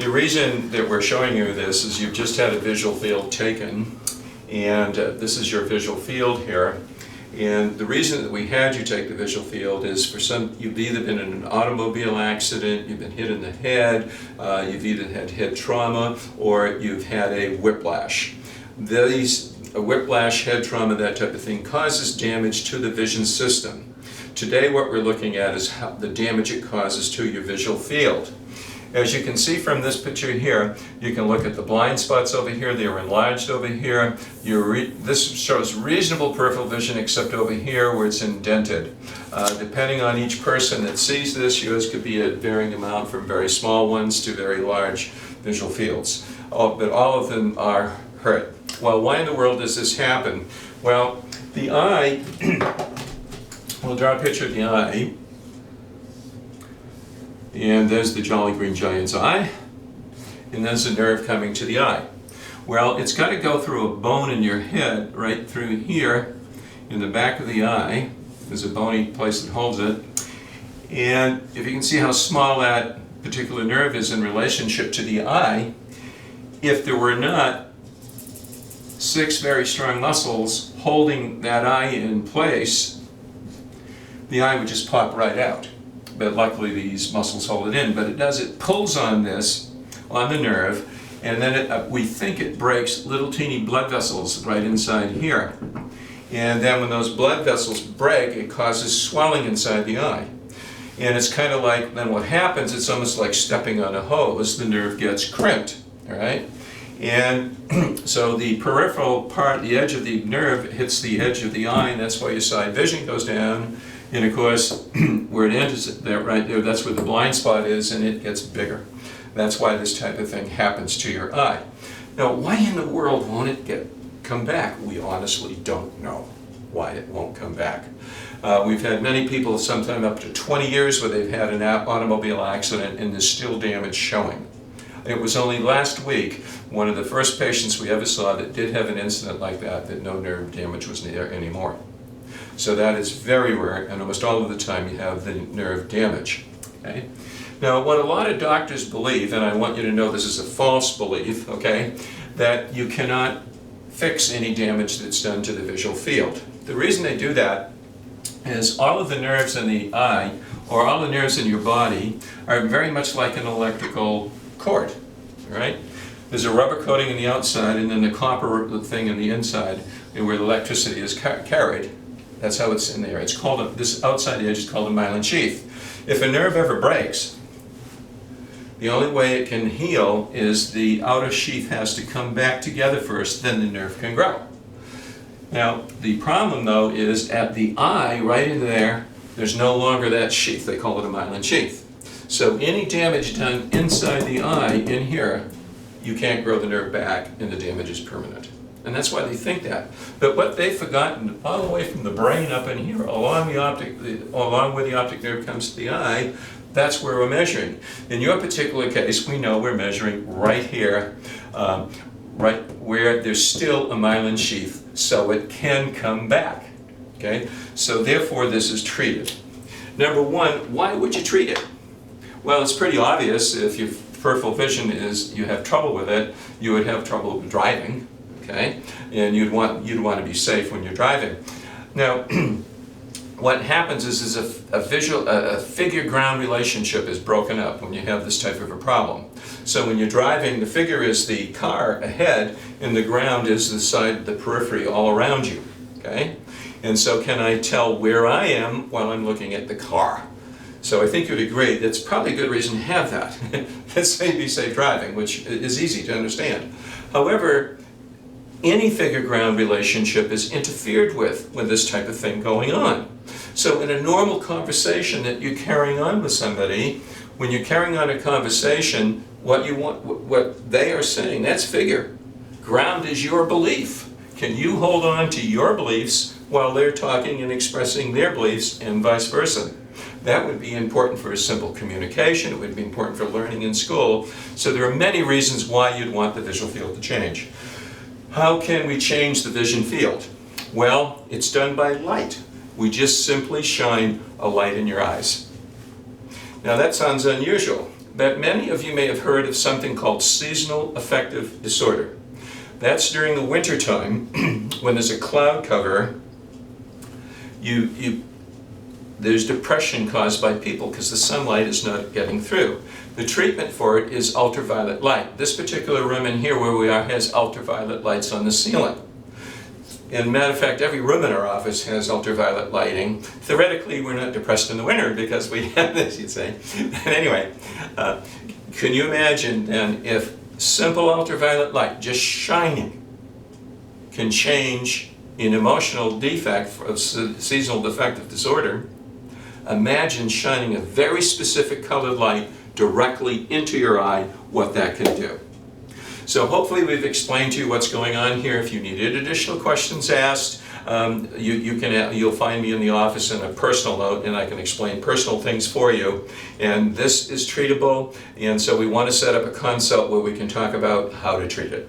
The reason that we're showing you this is you've just had a visual field taken, and this is your visual field here. And the reason that we had you take the visual field is you've either been in an automobile accident, you've been hit in the head, you've either had head trauma, or you've had a whiplash. A whiplash, head trauma, that type of thing causes damage to the vision system. Today what we're looking at is the damage it causes to your visual field. As you can see from this picture here, you can look at the blind spots over here. They are enlarged over here. This shows reasonable peripheral vision except over here where it's indented. Depending on each person that sees this, yours could be a varying amount from very small ones to very large visual fields. But all of them are hurt. Well, why in the world does this happen? Well, the eye, we'll draw a picture of the eye. And there's the Jolly Green Giant's eye, and there's the nerve coming to the eye. Well, it's got to go through a bone in your head right through here in the back of the eye. There's a bony place that holds it. And if you can see how small that particular nerve is in relationship to the eye, if there were not 6 very strong muscles holding that eye in place, the eye would just pop right out. But luckily these muscles hold it in. But it pulls on this, on the nerve, and then we think it breaks little teeny blood vessels right inside here. And then when those blood vessels break, it causes swelling inside the eye. And it's kind of like, then what happens, it's almost like stepping on a hose, the nerve gets crimped, all right? And so the peripheral part, the edge of the nerve hits the edge of the eye, and that's why your side vision goes down. And of course, where it enters there, right there, that's where the blind spot is, and it gets bigger. That's why this type of thing happens to your eye. Now, why in the world won't it come back? We honestly don't know why it won't come back. We've had many people, sometime up to 20 years, where they've had an automobile accident and there's still damage showing. It was only last week, one of the first patients we ever saw that did have an incident like that no nerve damage was there anymore. So that is very rare, and almost all of the time you have the nerve damage. Okay? Now, what a lot of doctors believe, and I want you to know this is a false belief, okay, that you cannot fix any damage that's done to the visual field. The reason they do that is all of the nerves in the eye, or all the nerves in your body, are very much like an electrical cord, right? There's a rubber coating on the outside, and then the copper thing on the inside, where the electricity is carried. That's how it's in there. It's called this outside edge is called a myelin sheath. If a nerve ever breaks, the only way it can heal is the outer sheath has to come back together first, then the nerve can grow. Now, the problem though is at the eye, right in there, there's no longer that sheath. They call it a myelin sheath. So any damage done inside the eye, in here, you can't grow the nerve back, and the damage is permanent. And that's why they think that. But what they've forgotten, all the way from the brain up in here, along where the optic nerve comes to the eye, that's where we're measuring. In your particular case, we know we're measuring right here, right where there's still a myelin sheath, so it can come back. Okay? So therefore, this is treated. Number one, why would you treat it? Well, it's pretty obvious. If your peripheral vision you have trouble with it, you would have trouble with driving. Okay? And you'd want to be safe when you're driving. Now, what happens is a figure-ground relationship is broken up when you have this type of a problem. So when you're driving, the figure is the car ahead, and the ground is the periphery all around you. Okay? And so can I tell where I am while I'm looking at the car? So I think you'd agree that's probably a good reason to have that. Let's say be safe driving, which is easy to understand. However, any figure-ground relationship is interfered with this type of thing going on. So in a normal conversation that you're carrying on with somebody, when you're carrying on a conversation, what they are saying, that's figure. Ground is your belief. Can you hold on to your beliefs while they're talking and expressing their beliefs, and vice versa? That would be important for a simple communication. It would be important for learning in school. So there are many reasons why you'd want the visual field to change. How can we change the vision field? Well, it's done by light. We just simply shine a light in your eyes. Now that sounds unusual. but many of you may have heard of something called seasonal affective disorder. That's during the winter time when there's a cloud cover. There's depression caused by people because the sunlight is not getting through. The treatment for it is ultraviolet light. This particular room in here where we are has ultraviolet lights on the ceiling. And matter of fact, every room in our office has ultraviolet lighting. Theoretically, we're not depressed in the winter because we have this, you'd say. But anyway, can you imagine then if simple ultraviolet light, just shining, can change an emotional defect of seasonal defective disorder? Imagine shining a very specific colored light directly into your eye, what that can do. So hopefully we've explained to you what's going on here. If you needed additional questions asked, you'll find me in the office in a personal note, and I can explain personal things for you. And this is treatable, and so we want to set up a consult where we can talk about how to treat it.